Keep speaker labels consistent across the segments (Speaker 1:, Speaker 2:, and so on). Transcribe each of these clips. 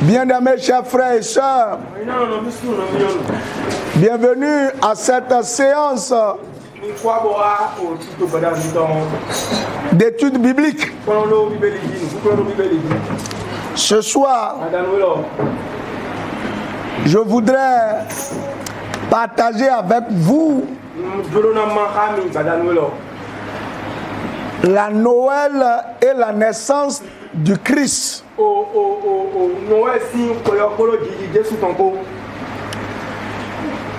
Speaker 1: Bien-aimés chers frères et sœurs, bienvenue à cette séance d'études bibliques. Ce soir, je voudrais partager avec vous la Noël et la naissance du Christ.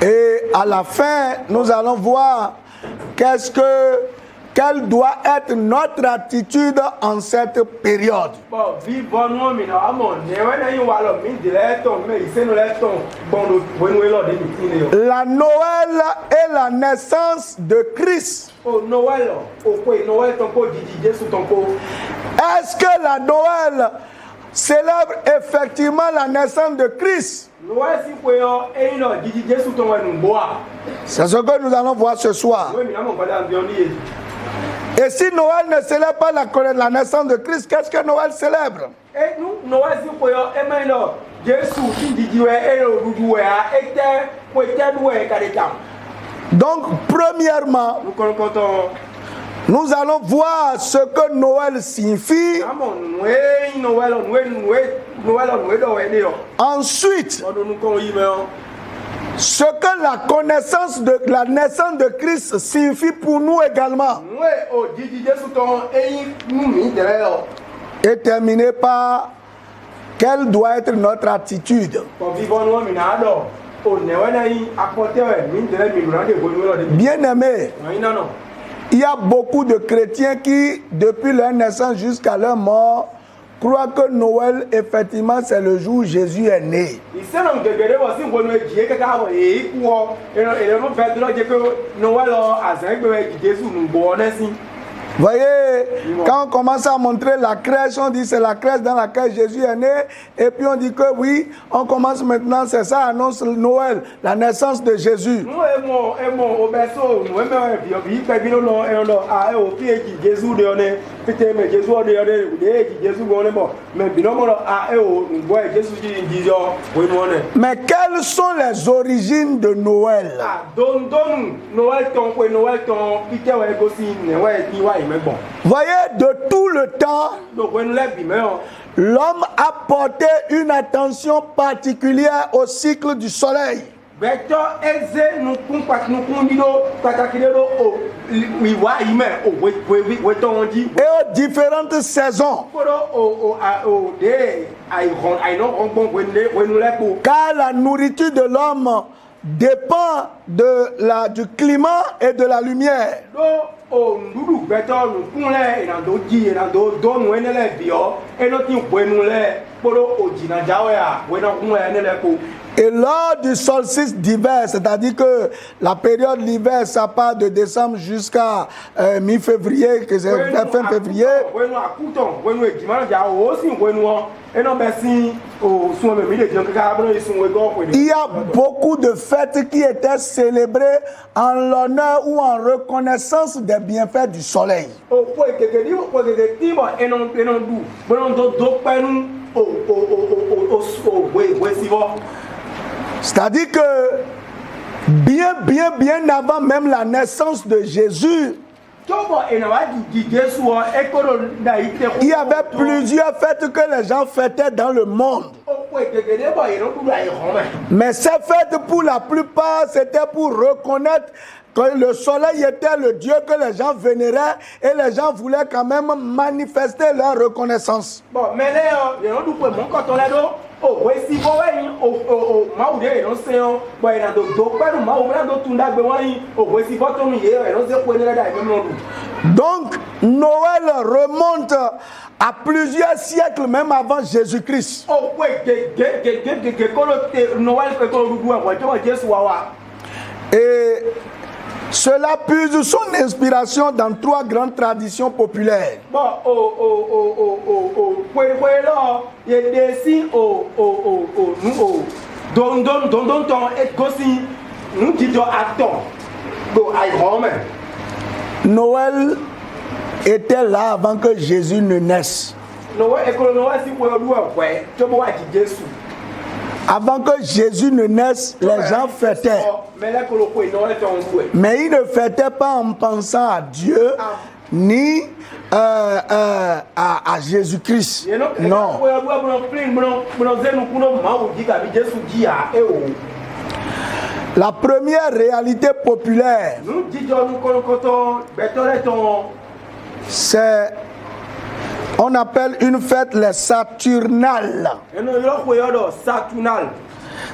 Speaker 1: Et à la fin, nous allons voir quelle doit être notre attitude en cette période. La Noël et la naissance de Christ. Est-ce que la Noël célèbre effectivement la naissance de Christ? C'est ce que nous allons voir ce soir. Et si Noël ne célèbre pas la naissance de Christ, qu'est-ce que Noël célèbre? Donc, premièrement, nous allons voir ce que Noël signifie. Ensuite, ce que la connaissance de la naissance de Christ signifie pour nous également. Et terminer par quelle doit être notre attitude. Bien-aimés, il y a beaucoup de chrétiens qui, depuis leur naissance jusqu'à leur mort, croient que Noël, effectivement, c'est le jour où Jésus est né. Voyez, quand on commence à montrer la crèche, on dit c'est la crèche dans laquelle Jésus est né. Et puis on dit que oui, on commence maintenant, c'est ça, annonce Noël, la naissance de Jésus. Mais quelles sont les origines de Noël? Voyez, de tout le temps, l'homme a porté une attention particulière au cycle du soleil. Et aux différentes saisons. Car la nourriture de l'homme dépend du climat et de la lumière. Et lors du solstice d'hiver, c'est-à-dire que la période d'hiver, ça part de décembre jusqu'à mi-février, que c'est fin février. Il y a beaucoup de fêtes qui étaient célébrées en l'honneur ou en reconnaissance des bienfaits du soleil. C'est-à-dire que bien avant même la naissance de Jésus, il y avait plusieurs fêtes que les gens fêtaient dans le monde. Mais ces fêtes, pour la plupart, c'était pour reconnaître que le soleil était le Dieu que les gens vénéraient et les gens voulaient quand même manifester leur reconnaissance. Donc, Noël remonte à plusieurs siècles, même avant Jésus-Christ. Et cela puise son inspiration dans trois grandes traditions populaires. Noël était là avant que Jésus ne naisse. Avant que Jésus ne naisse, les gens fêtaient. Mais ils ne fêtaient pas en pensant à Dieu ni à Jésus-Christ. Non. La première réalité populaire, c'est, on appelle une fête les Saturnales.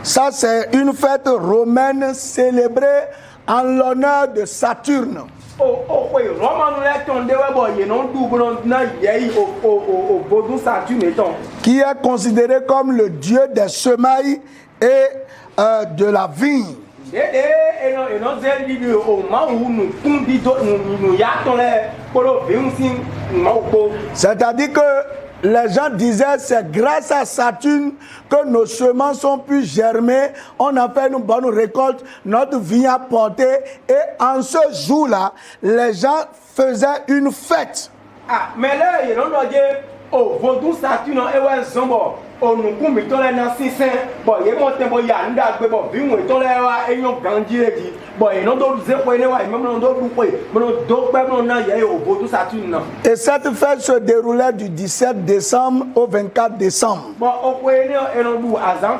Speaker 1: Ça, c'est une fête romaine célébrée en l'honneur de Saturne, qui est considéré comme le dieu des semailles et de la vigne. C'est-à-dire que les gens disaient c'est grâce à Saturne que nos semences ont pu germer, on a fait une bonne récolte, notre vigne a porté, et en ce jour-là, les gens faisaient une fête. Mais là, il y a oh, Vodou Saturne et ouais Zombo. On nous coupe dans les nassins. Bon, il y a mon temps, il y a un date, bon, vu moi dans les et yon grandi dit. Bon, il y a d'autres zépois, même d'autres bouquets, mais d'autres peuples n'ont y a au Vodou Saturne. Et cette fête se déroulait du 17 décembre au 24 décembre. Bon, au point et non d'où Azan.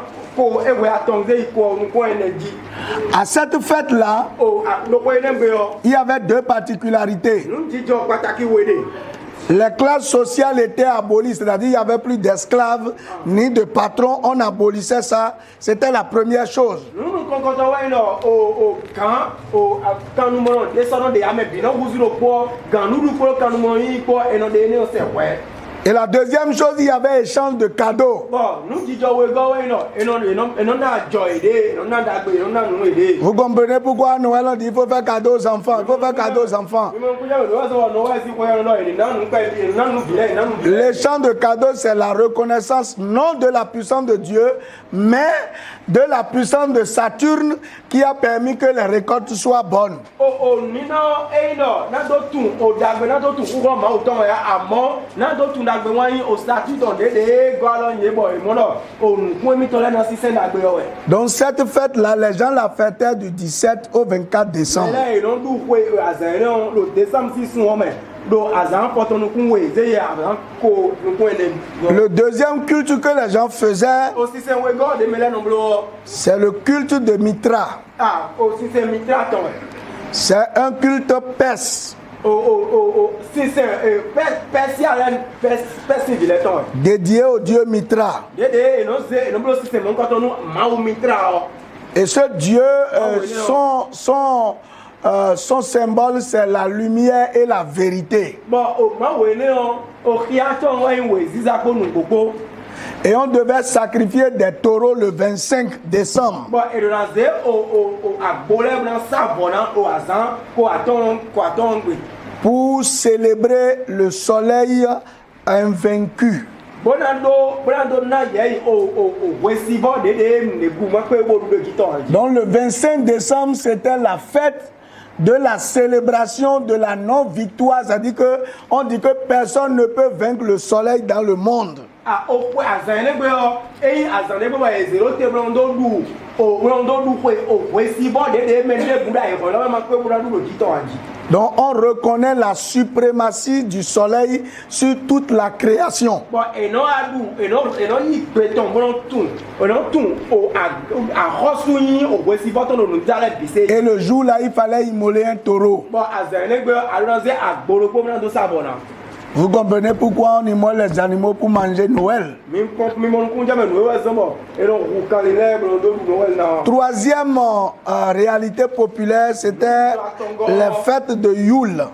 Speaker 1: À cette fête-là, il y avait deux particularités. Les classes sociales étaient abolies, c'est-à-dire il n'y avait plus d'esclaves ni de patrons, on abolissait ça, c'était la première chose. Et la deuxième chose, il y avait échange de cadeaux. Vous comprenez pourquoi à Noël on dit il faut faire cadeau aux enfants, il faut faire cadeau aux enfants. L'échange de cadeaux, c'est la reconnaissance non de la puissance de Dieu, mais de la puissance de Saturne qui a permis que les récoltes soient bonnes. Donc cette fête-là, les gens la fêtaient du 17 au 24 décembre. Le deuxième culte que les gens faisaient, c'est le culte de Mitra. C'est un culte perse. Dédié au dieu Mitra. Et ce dieu, son symbole, c'est la lumière et la vérité. Et on devait sacrifier des taureaux le 25 décembre. Pour célébrer le soleil invaincu. Donc le 25 décembre, c'était la fête de la célébration de la non-victoire. C'est-à-dire qu'on dit que personne ne peut vaincre le soleil dans le monde. Donc on reconnaît la suprématie du soleil sur toute la création. Et le jour là, il fallait immoler un taureau. Vous comprenez pourquoi on immole les animaux pour manger Noël? Troisième réalité populaire, c'était les fêtes de Yule.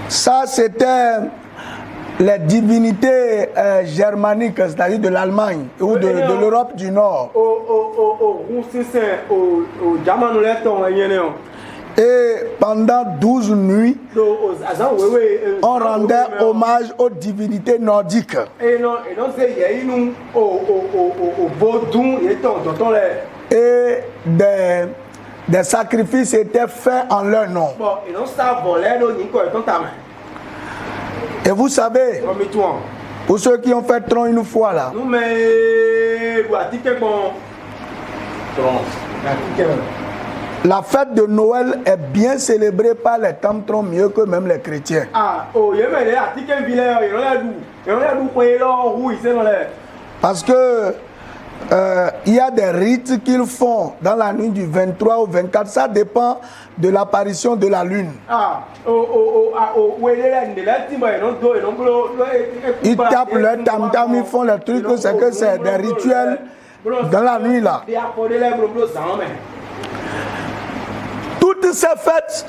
Speaker 1: Ça, c'était les divinités germaniques, c'est-à-dire de l'Allemagne ou de l'Europe du Nord. Et pendant 12 nuits, on rendait hommage aux divinités nordiques. Et des sacrifices étaient faits en leur nom. Et vous savez, pour ceux qui ont fait tron une fois là, la fête de Noël est bien célébrée par les tam-trons mieux que même les chrétiens. Parce que il y a des rites qu'ils font dans la nuit du 23 au 24. Ça dépend de l'apparition de la lune. Ils tapent leur tam-tam, ils font les trucs, c'est que c'est des rituels dans la nuit là. Toutes ces fêtes,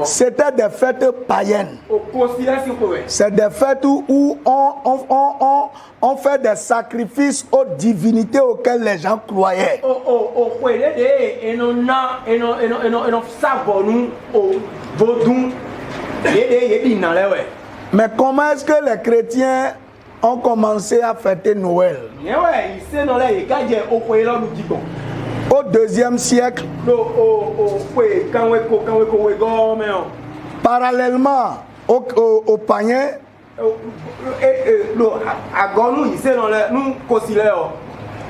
Speaker 1: c'était des fêtes païennes. C'est des fêtes où on fait des sacrifices aux divinités auxquelles les gens croyaient. Mais comment est-ce que les chrétiens ont commencé à fêter Noël? Au deuxième siècle, parallèlement aux païens,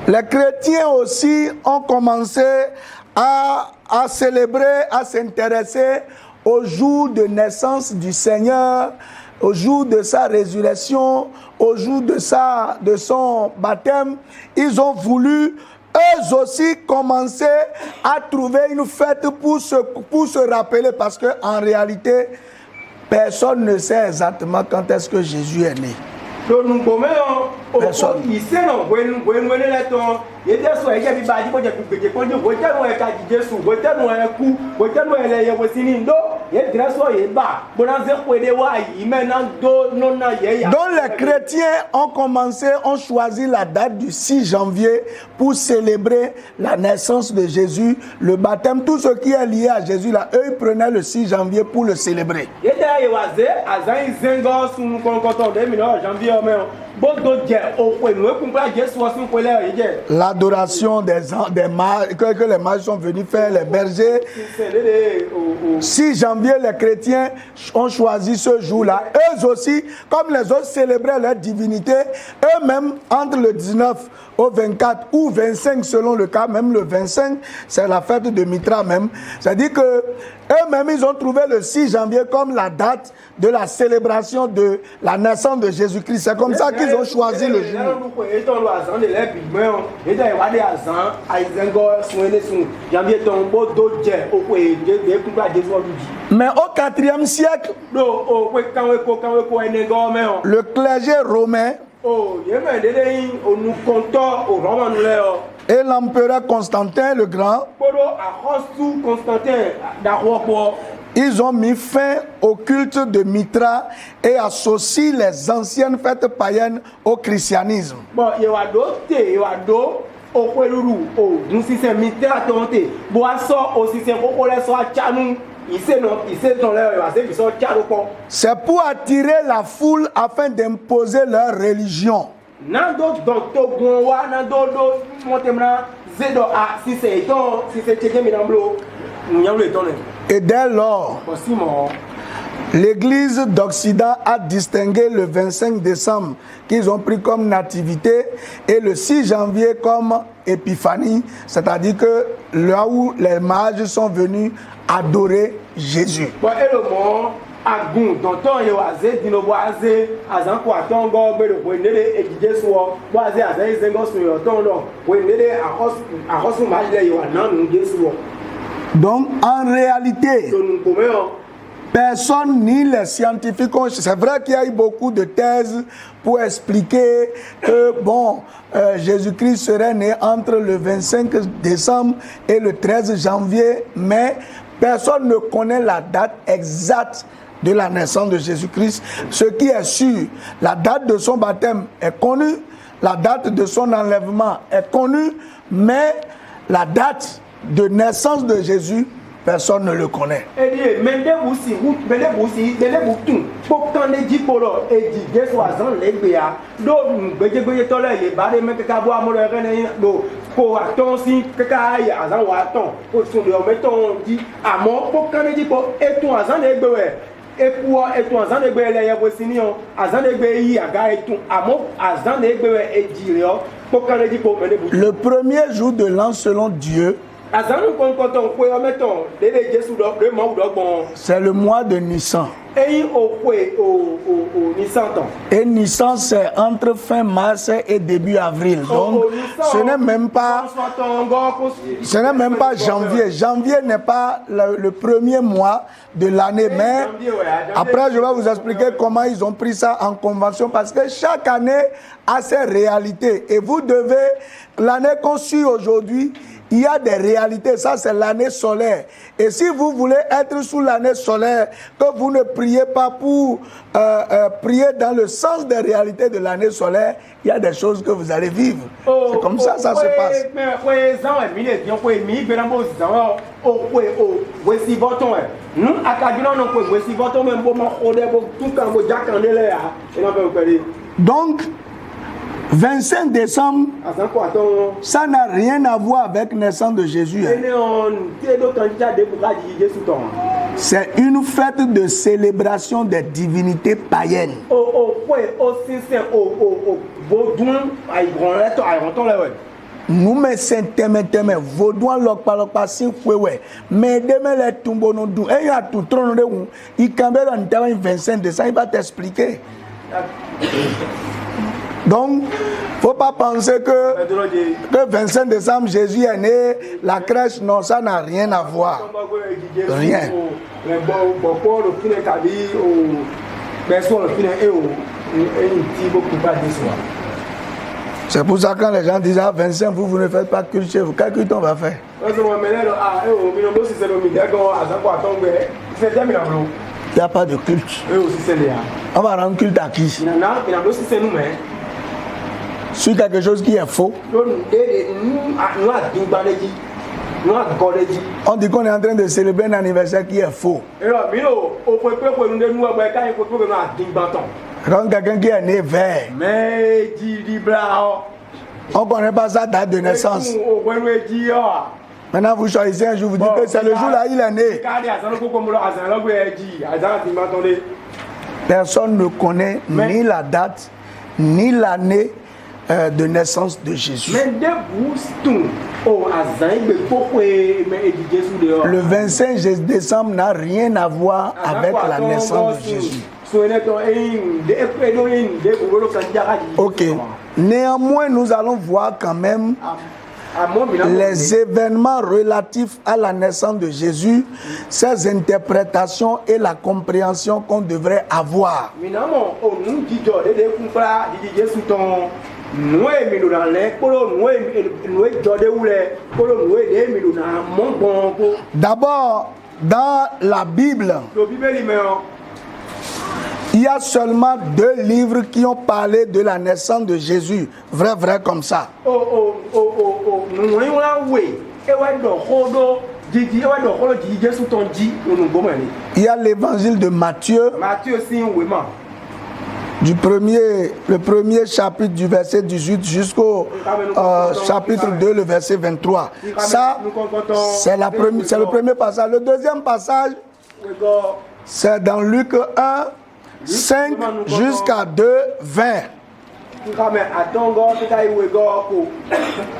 Speaker 1: les chrétiens aussi ont commencé à célébrer, à s'intéresser au jour de naissance du Seigneur, au jour de sa résurrection, au jour de son baptême. Ils ont voulu eux aussi commencer à trouver une fête pour se rappeler, parce qu'en réalité, personne ne sait exactement quand est-ce que Jésus est né. Personne. Donc les chrétiens ont choisi la date du 6 janvier pour célébrer la naissance de Jésus, le baptême, tout ce qui est lié à Jésus là, eux ils prenaient le 6 janvier pour le célébrer. L'adoration des mages, que les mages sont venus faire, les bergers. 6 janvier, les chrétiens ont choisi ce jour-là. Eux aussi, comme les autres célébraient leur divinité, eux-mêmes, entre le 19 au 24 ou 25 selon le cas, même le 25, c'est la fête de Mitra même. C'est-à-dire que eux-mêmes, ils ont trouvé le 6 janvier comme la date de la célébration de la naissance de Jésus-Christ. C'est comme ça qu'ils ont choisi le jour. Mais au 4e siècle, le clergé romain et l'empereur Constantin le Grand, ils ont mis fin au culte de Mitra et associent les anciennes fêtes païennes au christianisme. C'est pour attirer la foule afin d'imposer leur religion. Et dès lors, l'Église d'Occident a distingué le 25 décembre qu'ils ont pris comme nativité et le 6 janvier comme épiphanie, c'est-à-dire que là où les mages sont venus adorer Jésus. Donc en réalité, personne ni les scientifiques, c'est vrai qu'il y a eu beaucoup de thèses pour expliquer que Jésus-Christ serait né entre le 25 décembre et le 13 janvier, mais personne ne connaît la date exacte de la naissance de Jésus-Christ. Ce qui est sûr, la date de son baptême est connue, la date de son enlèvement est connue, mais la date de naissance de Jésus, personne ne le connaît. Le premier jour de l'an selon Dieu, c'est le mois de Nissan. Et Nissan, c'est entre fin mars et début avril. Donc, ce n'est même pas janvier. Janvier n'est pas le premier mois de l'année. Mais après, je vais vous expliquer comment ils ont pris ça en convention. Parce que chaque année a ses réalités. Et vous devez, l'année qu'on suit aujourd'hui, il y a des réalités, ça c'est l'année solaire. Et si vous voulez être sous l'année solaire, que vous ne priez pas pour prier dans le sens des réalités de l'année solaire, il y a des choses que vous allez vivre. C'est comme ça, ça se passe. Donc, 25 décembre, ça n'a rien à voir avec la naissance de Jésus. C'est une fête de célébration des divinités païennes. Nous me sentons vaudouin lokpa sin kwewe mais demain les tombeaux nous dou et y a tout trône de où il cambe dans 25 décembre il va t'expliquer. Donc, faut pas penser que 25 décembre, Jésus est né, la crèche, non, ça n'a rien à voir. Rien. C'est pour ça que quand les gens disent ah, 25, vous ne faites pas culte chez vous, quel culte on va faire? Il n'y a pas de culte. On va rendre culte à qui? Sur quelque chose qui est faux. On dit qu'on est en train de célébrer un anniversaire qui est faux. Quand quelqu'un qui est né vert, on ne connaît pas sa date de naissance. Maintenant vous choisissez un jour, vous dites que c'est le jour là il est né. Personne ne connaît ni la date, ni l'année de naissance de Jésus. Le 25 décembre n'a rien à voir avec la naissance de Jésus. Ok. Néanmoins, nous allons voir quand même les événements relatifs à la naissance de Jésus, ses interprétations et la compréhension qu'on devrait avoir. D'abord, dans la Bible, il y a seulement 2 livres qui ont parlé de la naissance de Jésus. Vrai comme ça. Il y a l'évangile de Matthieu. Le premier chapitre du verset 18 jusqu'au chapitre 2, le verset 23. Ça, c'est le premier passage. Le deuxième passage, c'est dans Luc 1, 5 jusqu'à 2, 20.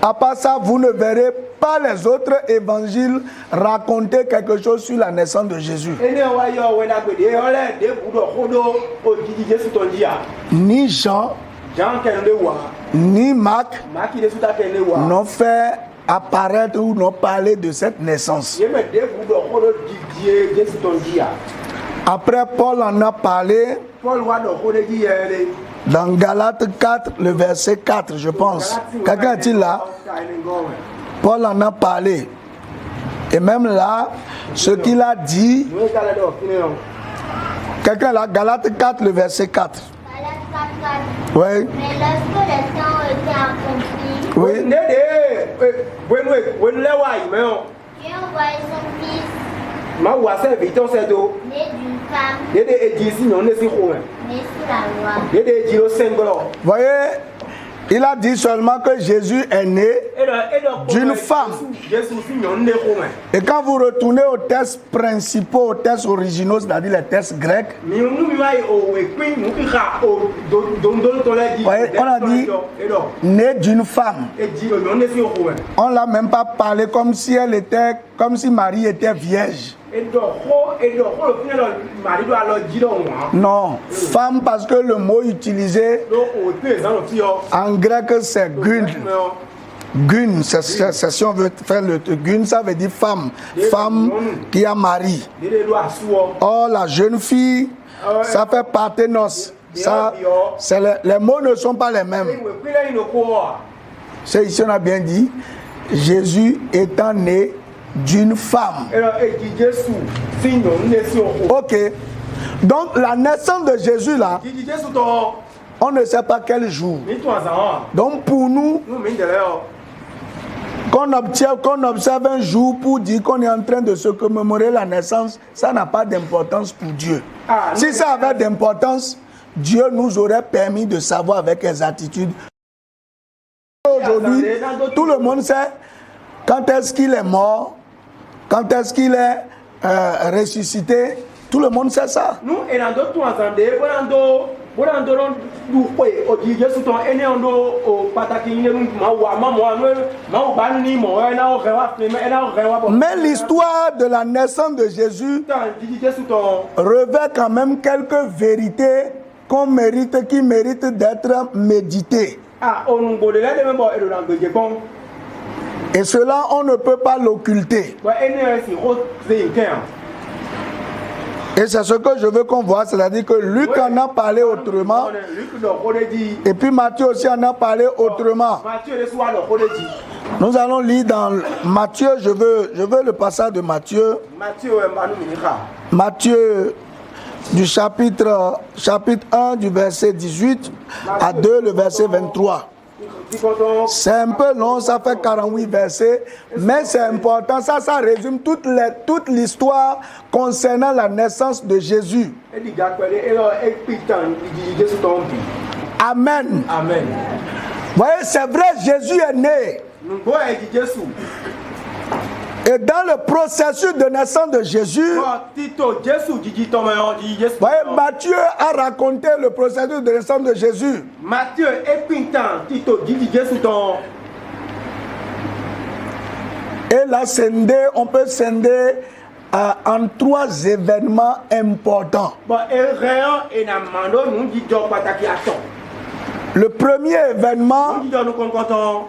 Speaker 1: À part ça, vous ne verrez pas les autres évangiles raconter quelque chose sur la naissance de Jésus. Ni Jean, ni Marc n'ont fait apparaître ou n'ont parlé de cette naissance. Après, Paul en a parlé dans Galates 4, le verset 4, je pense. Quelqu'un est-il là? Paul en a parlé. Et même là, ce qu'il a dit, quelqu'un là, Galates 4, le verset 4. Oui.
Speaker 2: Mais lorsque les temps étaient accomplis,
Speaker 1: Oui.
Speaker 2: Dieu envoyait son fils, né d'une femme, né sous la loi.
Speaker 1: Voyez, Il a dit seulement que Jésus est né d'une femme. Et quand vous retournez aux textes principaux, aux textes originaux, c'est-à-dire les textes grecs, on a dit né d'une femme. On ne l'a même pas parlé comme si Marie était vierge. Non, femme parce que le mot utilisé en grec c'est gun. Gun, si on veut faire le gun, ça veut dire femme. Femme qui a mari. Or la jeune fille, ça fait partenos. Ça, les mots ne sont pas les mêmes. C'est ici on a bien dit, Jésus étant né d'une femme. Ok. Donc la naissance de Jésus là, on ne sait pas quel jour. Donc pour nous, qu'on observe un jour pour dire qu'on est en train de se commémorer la naissance, ça n'a pas d'importance pour Dieu. Si ça avait d'importance, Dieu nous aurait permis de savoir avec exactitude. Aujourd'hui, tout le monde sait quand est-ce qu'il est mort, quand est-ce qu'il est ressuscité. Tout le monde sait ça. Mais l'histoire de la naissance de Jésus revêt quand même quelques vérités qui méritent d'être méditées. Et cela, on ne peut pas l'occulter. Et c'est ce que je veux qu'on voit, c'est-à-dire que Luc en a parlé autrement, et puis Matthieu aussi en a parlé autrement. Nous allons lire dans Matthieu, je veux le passage de Matthieu. Matthieu du chapitre 1 du verset 18 à 2, le verset 23. C'est un peu long, ça fait 48 versets, mais c'est important. Ça résume toute l'histoire concernant la naissance de Jésus. Amen.
Speaker 3: Amen.
Speaker 1: Vous voyez, c'est vrai, Jésus est né. Et dans le processus de naissance de Jésus, Matthieu a raconté le processus de naissance de Jésus. Et là, on peut scinder en 3 événements importants. Le premier événement,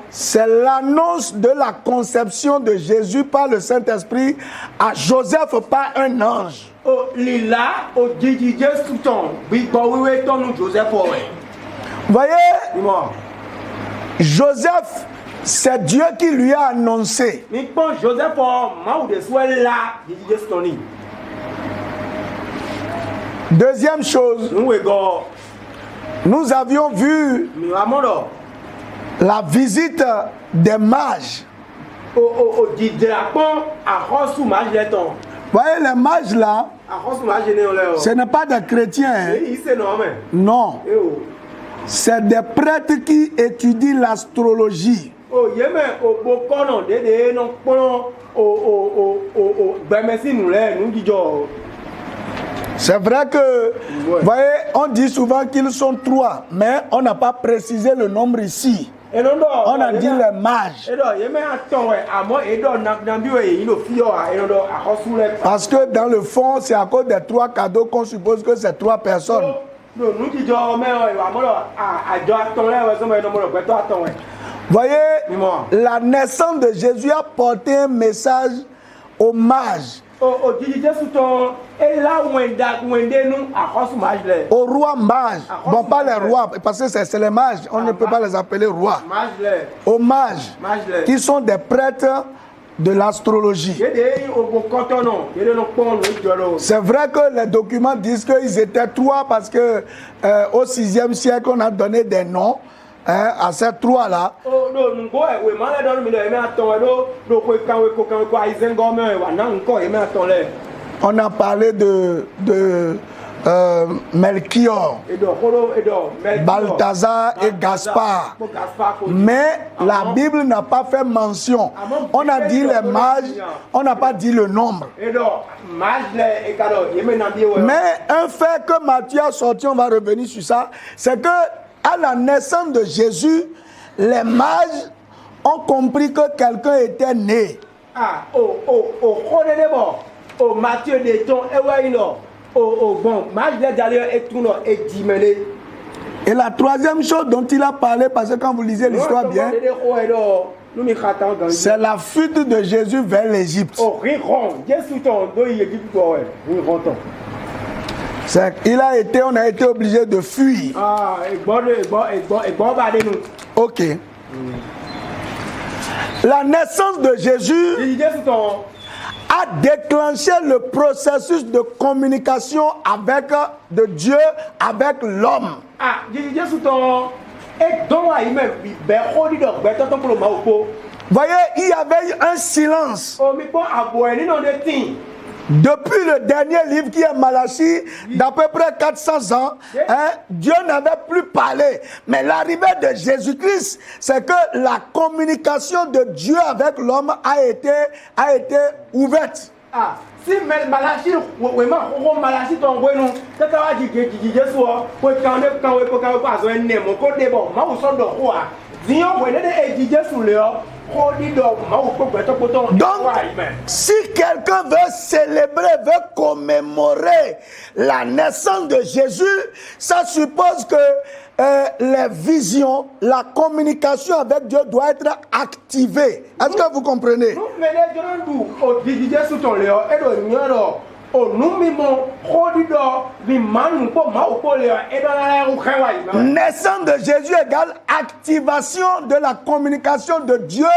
Speaker 1: c'est l'annonce de la conception de Jésus par le Saint-Esprit à Joseph par un ange. Vous voyez, Joseph, c'est Dieu qui lui a annoncé. Deuxième chose, nous avions vu la visite des mages. Vous voyez, les mages là, ce n'est pas des chrétiens. Hein? Non. C'est des prêtres qui étudient l'astrologie. C'est vrai que, vous voyez, on dit souvent qu'ils sont 3, mais on n'a pas précisé le nombre ici. On a dit les mages. Parce que dans le fond, c'est à cause des 3 cadeaux qu'on suppose que c'est 3 personnes. Vous voyez, la naissance de Jésus a porté un message aux mages. Aux rois mages. Bon, pas les rois, parce que c'est les mages. On ne peut pas les appeler rois. Aux mages, qui sont des prêtres de l'astrologie. C'est vrai que les documents disent qu'ils étaient 3 parce que au 6e siècle, on a donné des noms. À ces 3-là, on a parlé de Melchior, Balthazar et Gaspard. Mais la Bible n'a pas fait mention. On a dit les mages, on n'a pas dit le nombre. Mais un fait que Matthieu a sorti, on va revenir sur ça, c'est que à la naissance de Jésus, les mages ont compris que quelqu'un était né.
Speaker 3: Matthieu de ton bon,
Speaker 1: et la troisième chose dont il a parlé, parce que quand vous lisez l'histoire bien, c'est la fuite de Jésus vers l'Égypte. On a été obligé de fuir. Ok. La naissance de Jésus a déclenché le processus de communication de Dieu avec l'homme. Voyez, il y avait un silence. Depuis le dernier livre qui est Malachie, d'à peu près 400 ans, Dieu n'avait plus parlé. Mais l'arrivée de Jésus-Christ, c'est que la communication de Dieu avec l'homme a été ouverte.
Speaker 3: Si Malachie,
Speaker 1: donc, si quelqu'un veut célébrer, veut commémorer la naissance de Jésus, ça suppose que les visions, la communication avec Dieu doit être activée. Est-ce que vous comprenez? Naissance de Jésus égale activation de la communication de Dieu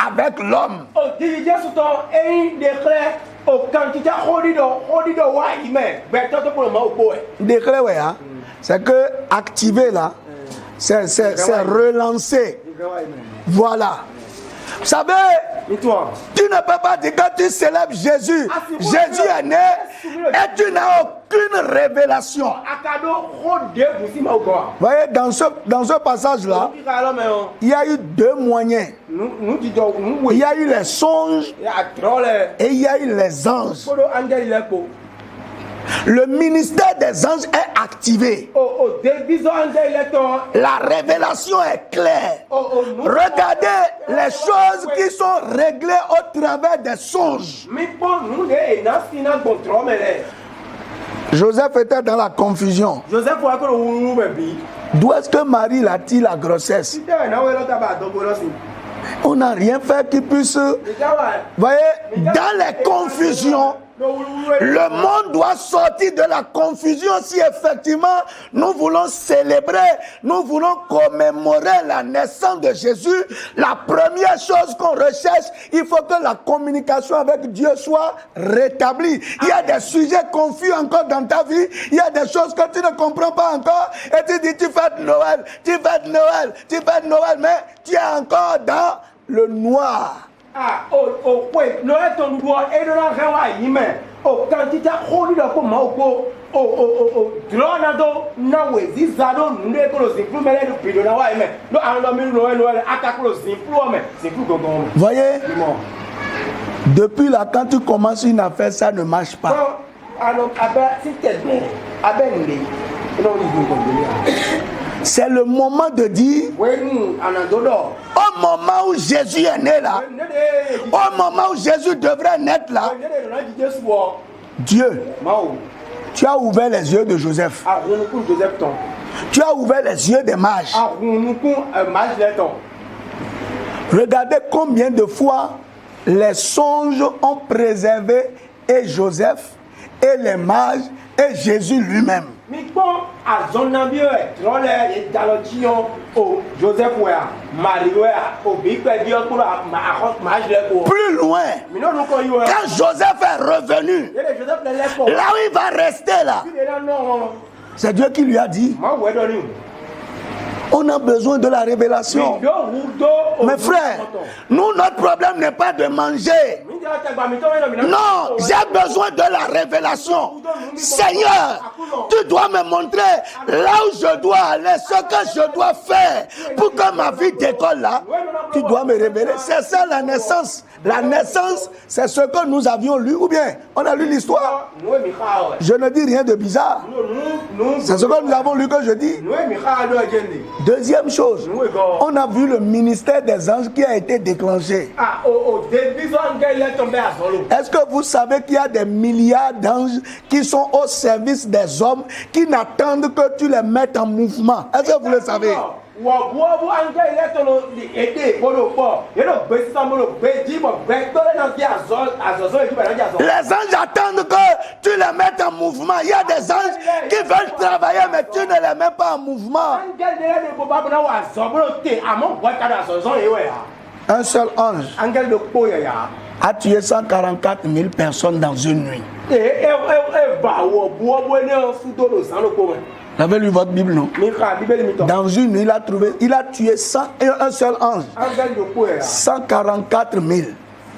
Speaker 1: avec l'homme. Décret, ouais, hein? C'est que activer là, c'est relancer. Voilà. Vous savez, tu ne peux pas dire que tu célèbres Jésus. Jésus est né et tu n'as aucune révélation. Vous voyez, dans ce passage-là, il y a eu deux moyens. Il y a eu les songes et il y a eu les anges. Le ministère des anges est activé. La révélation est claire. Regardez les choses qui sont réglées au travers des songes. Joseph était dans la confusion. D'où est-ce que Marie l'a-t-il la grossesse? On n'a rien fait qui puisse... Voyez, dans les confusions, le monde doit sortir de la confusion si effectivement nous voulons célébrer, nous voulons commémorer la naissance de Jésus. La première chose qu'on recherche, il faut que la communication avec Dieu soit rétablie. Il y a des sujets confus encore dans ta vie, il y a des choses que tu ne comprends pas encore et tu dis tu fêtes Noël, mais tu es encore dans le noir. Voyez, depuis là, quand tu commences une affaire, ça ne marche pas. C'est le moment de dire, au moment où Jésus est né là, au moment où Jésus devrait naître là, Dieu, tu as ouvert les yeux de Joseph. Tu as ouvert les yeux des mages. Regardez combien de fois les songes ont préservé et Joseph et les mages et Jésus lui-même. Plus loin, quand Joseph est revenu, là où il va rester là, c'est Dieu qui lui a dit, on a besoin de la révélation. Mes frères, nous, notre problème n'est pas de manger. Non, j'ai besoin de la révélation. Seigneur, tu dois me montrer là où je dois aller, ce que je dois faire pour que ma vie décolle là. Tu dois me révéler. C'est ça la naissance. La naissance, c'est ce que nous avions lu, ou bien on a lu l'histoire. Je ne dis rien de bizarre. C'est ce que nous avons lu que je dis. Deuxième chose, on a vu le ministère des anges qui a été déclenché. Est-ce que vous savez qu'il y a des milliards d'anges qui sont au service des hommes, qui n'attendent que tu les mettes en mouvement? Est-ce que vous le savez? Les anges attendent que tu les mettes en mouvement. Il y a des anges qui veulent travailler, mais tu ne les mets pas en mouvement. Un seul ange a tué 144 000 personnes dans une nuit. Vous avez lu votre Bible, non? Dans une nuit, il a tué un seul ange. 144 000.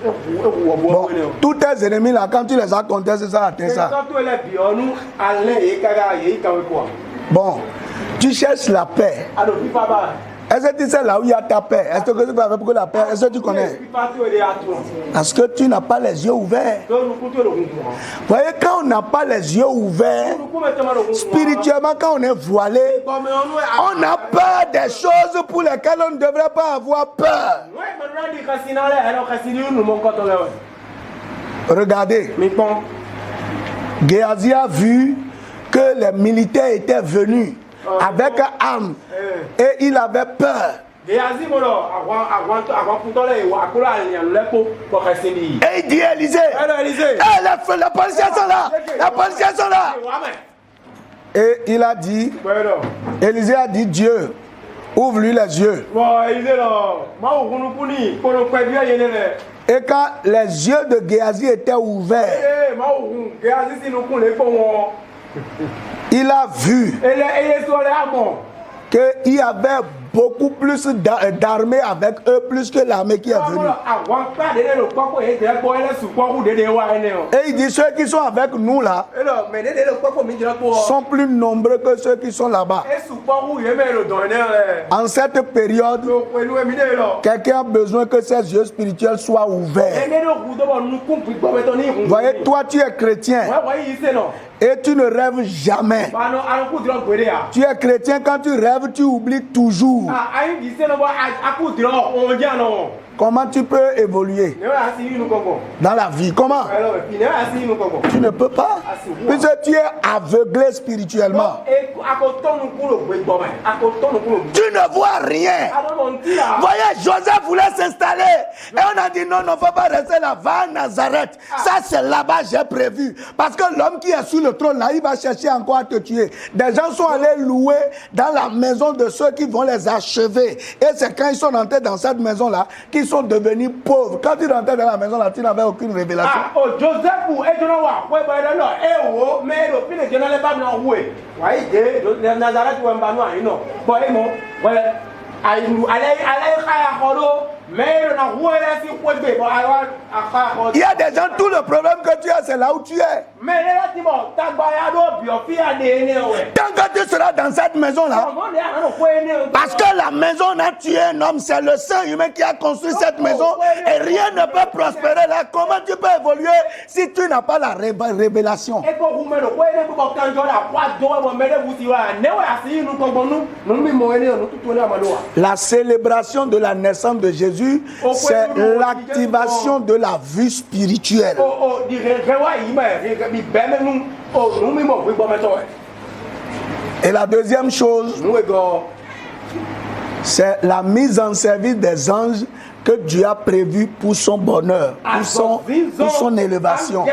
Speaker 1: Bon, tous tes ennemis là, quand tu les as comptés, c'est ça, ça. Bon, tu cherches la paix. Est-ce que tu sais là où il y a ta paix? Est-ce que tu vas pour la paix? Est-ce que tu connais? Parce que tu n'as pas les yeux ouverts. Vous voyez, quand on n'a pas les yeux ouverts, spirituellement, quand on est voilé, on a peur des choses pour lesquelles on ne devrait pas avoir peur. Regardez. Géasi a vu que les militaires étaient venus avec armes et il avait peur. Et il dit Élisée, les policiers sont là, les policiers sont là. Et il a dit, Élisée a dit, Dieu, ouvre-lui les yeux. Et quand les yeux de Géasi étaient ouverts, il a vu qu'il y avait beaucoup plus d'armées avec eux, plus que l'armée qui est venue. Et il dit, ceux qui sont avec nous là sont plus nombreux que ceux qui sont là-bas. En cette période, quelqu'un a besoin que ses yeux spirituels soient ouverts. Voyez, toi tu es chrétien. Et tu ne rêves jamais. Tu es chrétien, quand tu rêves, tu oublies toujours. Comment tu peux évoluer dans la vie? Comment? Tu ne peux pas. Puisque tu es aveuglé spirituellement. Tu ne vois rien. Voyez, Joseph voulait s'installer. Et on a dit non, non, il ne faut pas rester là. Va à Nazareth. Ça, c'est là-bas, j'ai prévu. Parce que l'homme qui est sur le trône, là, il va chercher encore à te tuer. Des gens sont allés louer dans la maison de ceux qui vont les achever. Et c'est quand ils sont entrés dans cette maison-là qu'ils sont devenus pauvres. Quand tu rentrais dans la maison là, tu n'avais aucune révélation. Il y a des gens, tout le problème que tu as, c'est là où tu es. Tant que tu seras dans cette maison-là, parce que la maison a tué un homme, c'est le sang humain qui a construit cette maison et rien ne peut prospérer là. Comment tu peux évoluer si tu n'as pas la révélation? La célébration de la naissance de Jésus, c'est l'activation de la vue spirituelle. Et la deuxième chose, c'est la mise en service des anges que Dieu a prévu pour son bonheur, pour son élévation.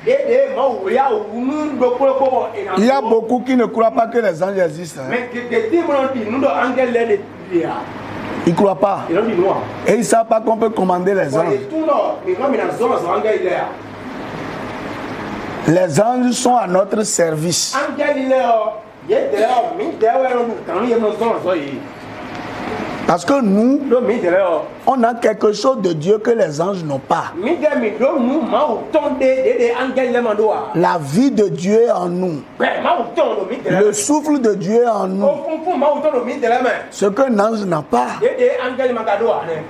Speaker 1: Il y a beaucoup qui ne croient pas que les anges existent. Ils ne croient pas. Et ils ne savent pas qu'on peut commander les anges. Les anges sont à notre service. Parce que nous,
Speaker 3: do mi tele o
Speaker 1: on a quelque chose de Dieu que les anges n'ont pas.
Speaker 3: mi de mi do nu ma o ton de angel le mando a
Speaker 1: La vie de Dieu est en nous.
Speaker 3: pe ma o ton do mi tele
Speaker 1: Le souffle de Dieu est en
Speaker 3: o
Speaker 1: nous.
Speaker 3: fun fun ma o ton do mi tele me
Speaker 1: Ce qu'un ange n'a pas.
Speaker 3: de angel ma ga do a ne